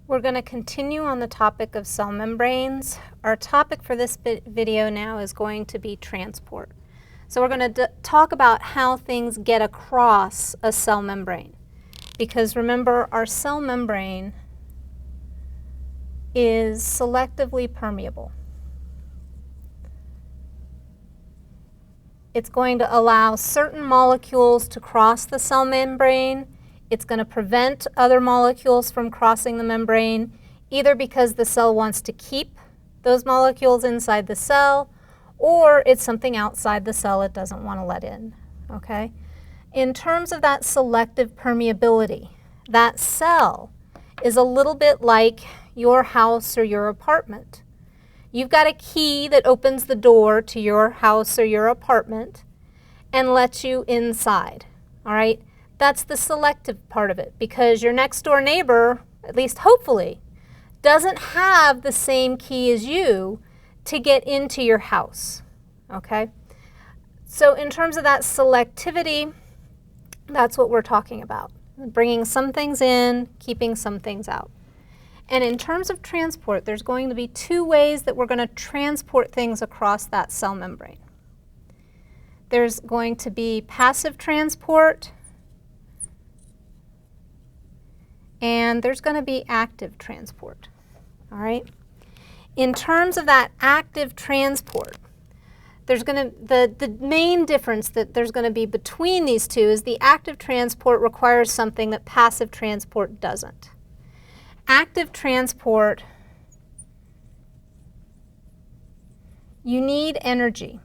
We're going to continue on the topic of cell membranes. Our topic for this video now is going to be transport. So we're going to talk about how things get across a cell membrane. Because remember, our cell membrane is selectively permeable. It's going to allow certain molecules to cross the cell membrane. It's going to prevent other molecules from crossing the membrane, either because the cell wants to keep those molecules inside the cell, or it's something outside the cell it doesn't want to let in, okay? In terms of that selective permeability, that cell is a little bit like your house or your apartment. You've got a key that opens the door to your house or your apartment and lets you inside, all right? That's the selective part of it, because your next door neighbor, at least hopefully, doesn't have the same key as you to get into your house, okay? So in terms of that selectivity, that's what we're talking about. Bringing some things in, keeping some things out. And in terms of transport, there's going to be two ways that we're going to transport things across that cell membrane. There's going to be passive transport, and there's going to be active transport, all right? In terms of that active transport, there's going to, the main difference that there's going to be between these two is the active transport requires something that passive transport doesn't. Active transport, you need energy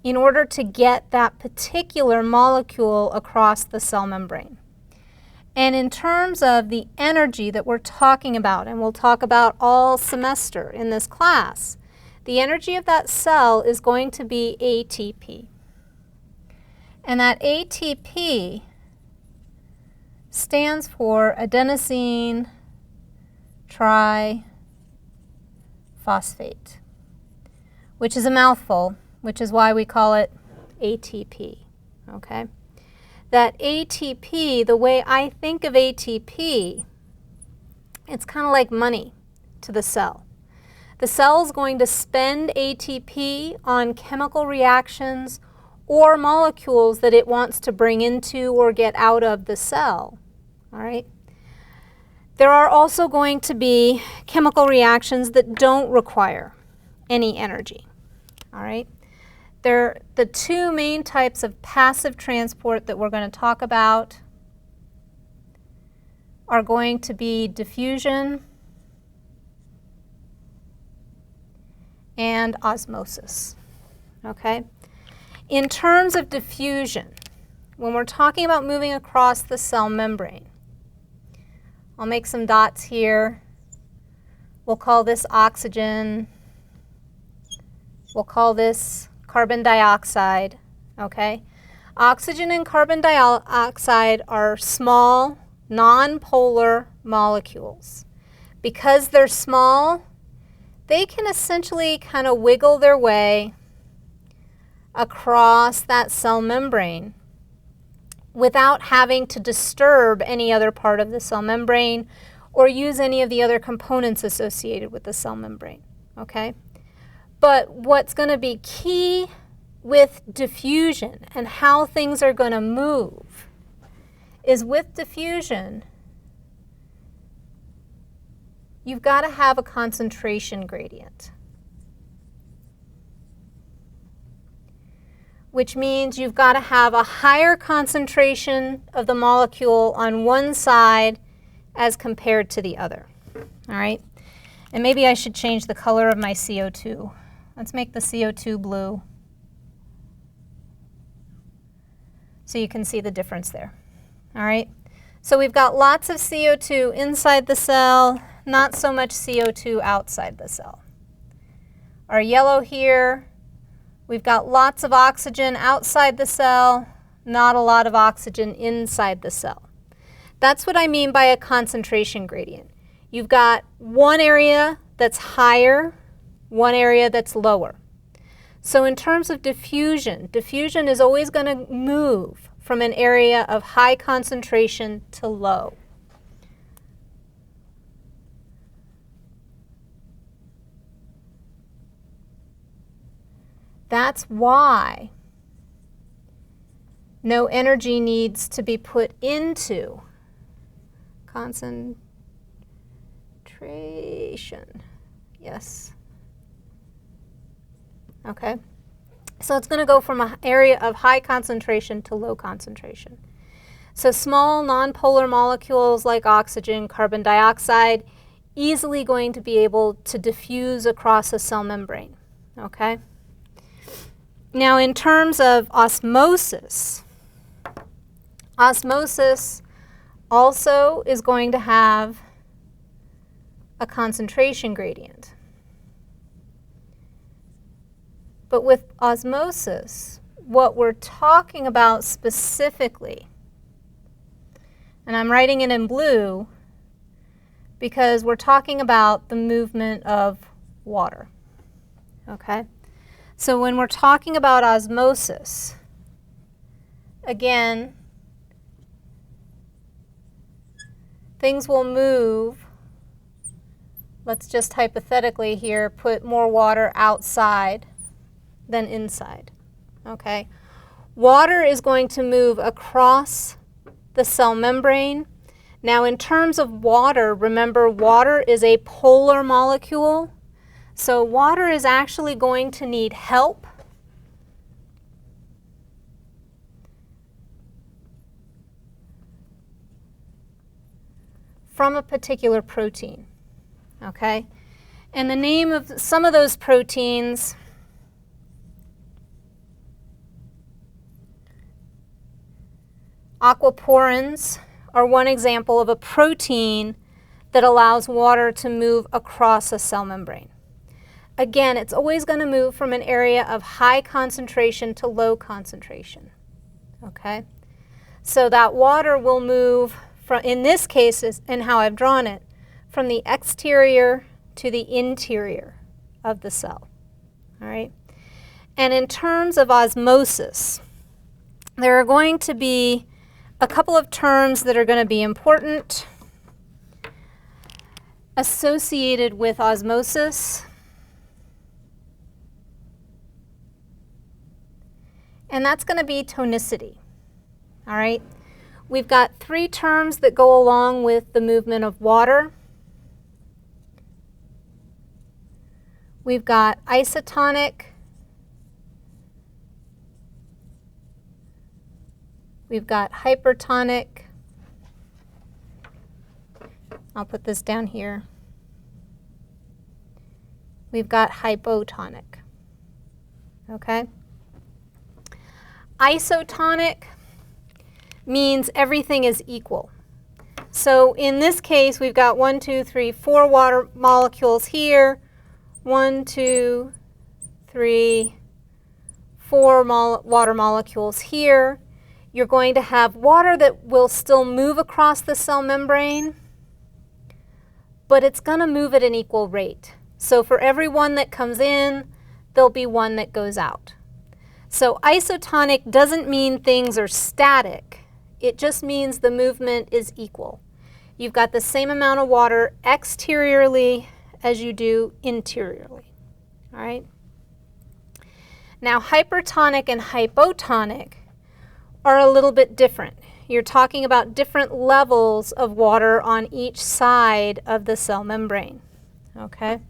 in order to get that particular molecule across the cell membrane. And in terms of the energy that we're talking about, and we'll talk about all semester in this class, the energy of that cell is going to be ATP. And that ATP stands for adenosine triphosphate, which is a mouthful, which is why we call it ATP, okay? That ATP, the way I think of ATP, it's kind of like money to the cell. The cell is going to spend ATP on chemical reactions or molecules that it wants to bring into or get out of the cell, all right? There are also going to be chemical reactions that don't require any energy, all right? The two main types of passive transport that we're going to talk about are going to be diffusion and osmosis, okay? In terms of diffusion, when we're talking about moving across the cell membrane, I'll make some dots here. We'll call this oxygen. We'll call this carbon dioxide, okay? Oxygen and carbon dioxide are small, non-polar molecules. Because they're small, they can essentially kind of wiggle their way across that cell membrane without having to disturb any other part of the cell membrane or use any of the other components associated with the cell membrane, okay? But what's going to be key with diffusion and how things are going to move is with diffusion, you've got to have a concentration gradient, which means you've got to have a higher concentration of the molecule on one side as compared to the other, all right? And maybe I should change the color of my CO2. Let's make the CO2 blue so you can see the difference there, all right? So we've got lots of CO2 inside the cell, not so much CO2 outside the cell. Our yellow here, we've got lots of oxygen outside the cell, not a lot of oxygen inside the cell. That's what I mean by a concentration gradient. You've got one area that's higher, one area that's lower. So in terms of diffusion, diffusion is always going to move from an area of high concentration to low. That's why no energy needs to be put into concentration. Yes. Okay. So it's going to go from an area of high concentration to low concentration. So small nonpolar molecules like oxygen, carbon dioxide, easily going to be able to diffuse across a cell membrane. Okay? Now in terms of osmosis, osmosis also is going to have a concentration gradient. But with osmosis, what we're talking about specifically, and I'm writing it in blue because we're talking about the movement of water. Okay? So when we're talking about osmosis, again, things will move. Let's just hypothetically here put more water outside than inside. Okay? Water is going to move across the cell membrane. Now in terms of water, remember water is a polar molecule. So water is actually going to need help from a particular protein. Okay? And the name of some of those proteins aquaporins are one example of a protein that allows water to move across a cell membrane. Again, it's always going to move from an area of high concentration to low concentration. Okay? So that water will move from, in this case, and how I've drawn it, from the exterior to the interior of the cell. All right? And in terms of osmosis, there are going to be a couple of terms that are going to be important associated with osmosis. And that's going to be tonicity. All right? We've got three terms that go along with the movement of water. We've got isotonic, we've got hypertonic, I'll put this down here, we've got hypotonic, okay? Isotonic means everything is equal. So in this case, we've got 1, 2, 3, 4 water molecules here, 1, 2, 3, 4 water molecules here. You're going to have water that will still move across the cell membrane, but it's going to move at an equal rate. So for every one that comes in, there'll be one that goes out. So isotonic doesn't mean things are static. It just means the movement is equal. You've got the same amount of water exteriorly as you do interiorly. All right? Now, hypertonic and hypotonic are a little bit different. You're talking about different levels of water on each side of the cell membrane. Okay?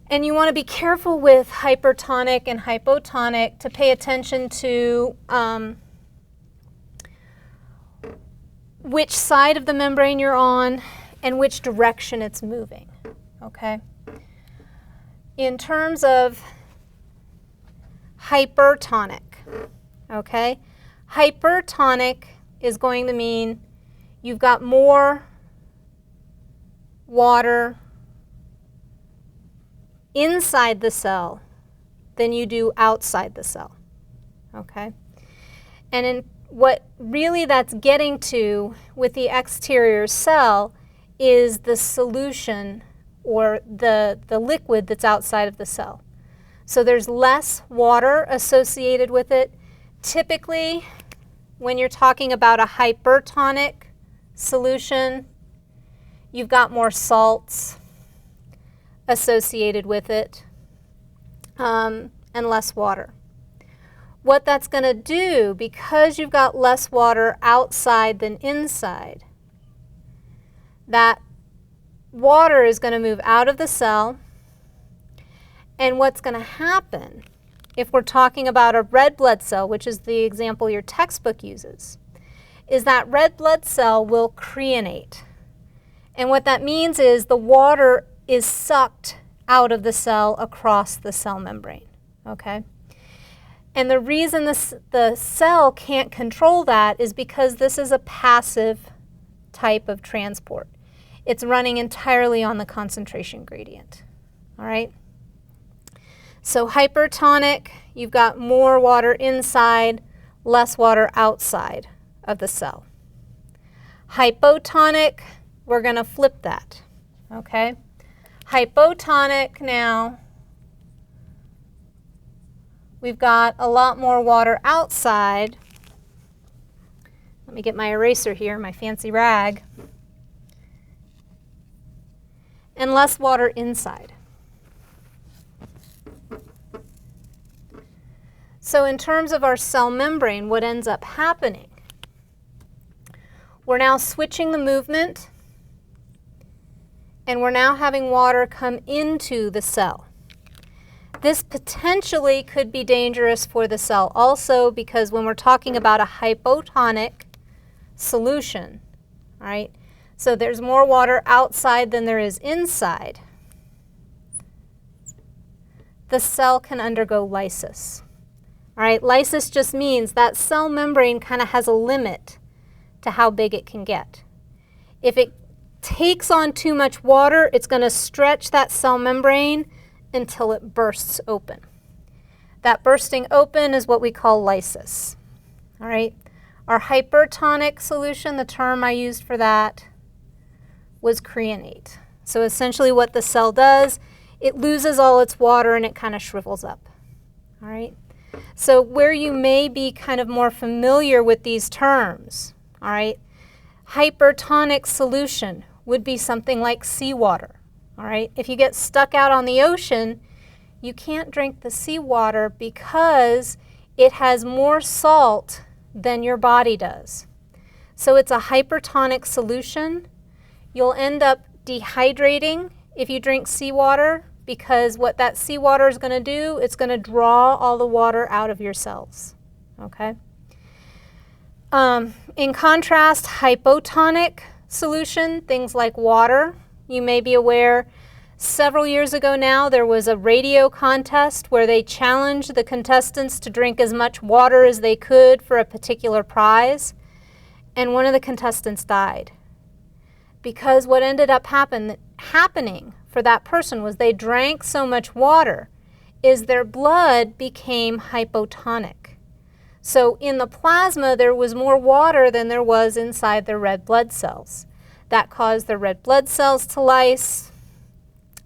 And you want to be careful with hypertonic and hypotonic to pay attention to which side of the membrane you're on and which direction it's moving. Okay? In terms of hypertonic, okay? Hypertonic is going to mean you've got more water inside the cell than you do outside the cell, okay? And in what really that's getting to with the exterior cell is the solution or the liquid that's outside of the cell. So there's less water associated with it. Typically, when you're talking about a hypertonic solution, you've got more salts associated with it. And and less water. What that's going to do, because you've got less water outside than inside, that water is going to move out of the cell, and what's going to happen, if we're talking about a red blood cell, which is the example your textbook uses, is that red blood cell will crenate. And what that means is the water is sucked out of the cell across the cell membrane, okay? And the reason the cell can't control that is because this is a passive type of transport. It's running entirely on the concentration gradient, all right? So hypertonic, you've got more water inside, less water outside of the cell. Hypotonic, we're going to flip that, okay? Hypotonic now, we've got a lot more water outside. Let me get my eraser here, my fancy rag. And less water inside. So in terms of our cell membrane, what ends up happening, we're now switching the movement, and we're now having water come into the cell. This potentially could be dangerous for the cell also, because when we're talking about a hypotonic solution, all right, so there's more water outside than there is inside, the cell can undergo lysis. All right, lysis just means that cell membrane kind of has a limit to how big it can get. If it takes on too much water, it's going to stretch that cell membrane until it bursts open. That bursting open is what we call lysis. All right, our hypertonic solution, the term I used for that was crenate. So essentially what the cell does, it loses all its water and it kind of shrivels up. All right. So where you may be kind of more familiar with these terms, all right, hypertonic solution would be something like seawater, all right? If you get stuck out on the ocean, you can't drink the seawater because it has more salt than your body does. So it's a hypertonic solution. You'll end up dehydrating if you drink seawater, because what that seawater is going to do, it's going to draw all the water out of your cells, okay? In contrast, hypotonic solution, things like water, you may be aware, several years ago now there was a radio contest where they challenged the contestants to drink as much water as they could for a particular prize, and one of the contestants died. Because what ended up happening for that person was they drank so much water is their blood became hypotonic. So in the plasma there was more water than there was inside their red blood cells. That caused the red blood cells to lyse.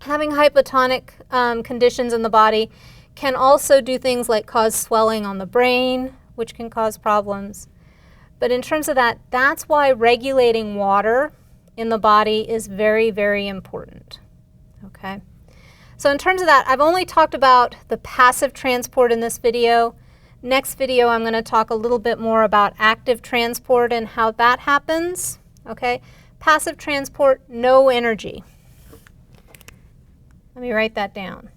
Having hypotonic conditions in the body can also do things like cause swelling on the brain, which can cause problems. But in terms of that, that's why regulating water in the body is very, very important. Okay, so in terms of that, I've only talked about the passive transport in this video. Next video, I'm going to talk a little bit more about active transport and how that happens. Okay, passive transport, no energy. Let me write that down.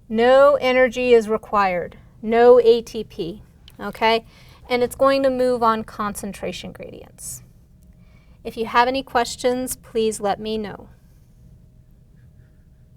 No energy is required, no ATP, okay? And it's going to move on concentration gradients. If you have any questions, please let me know.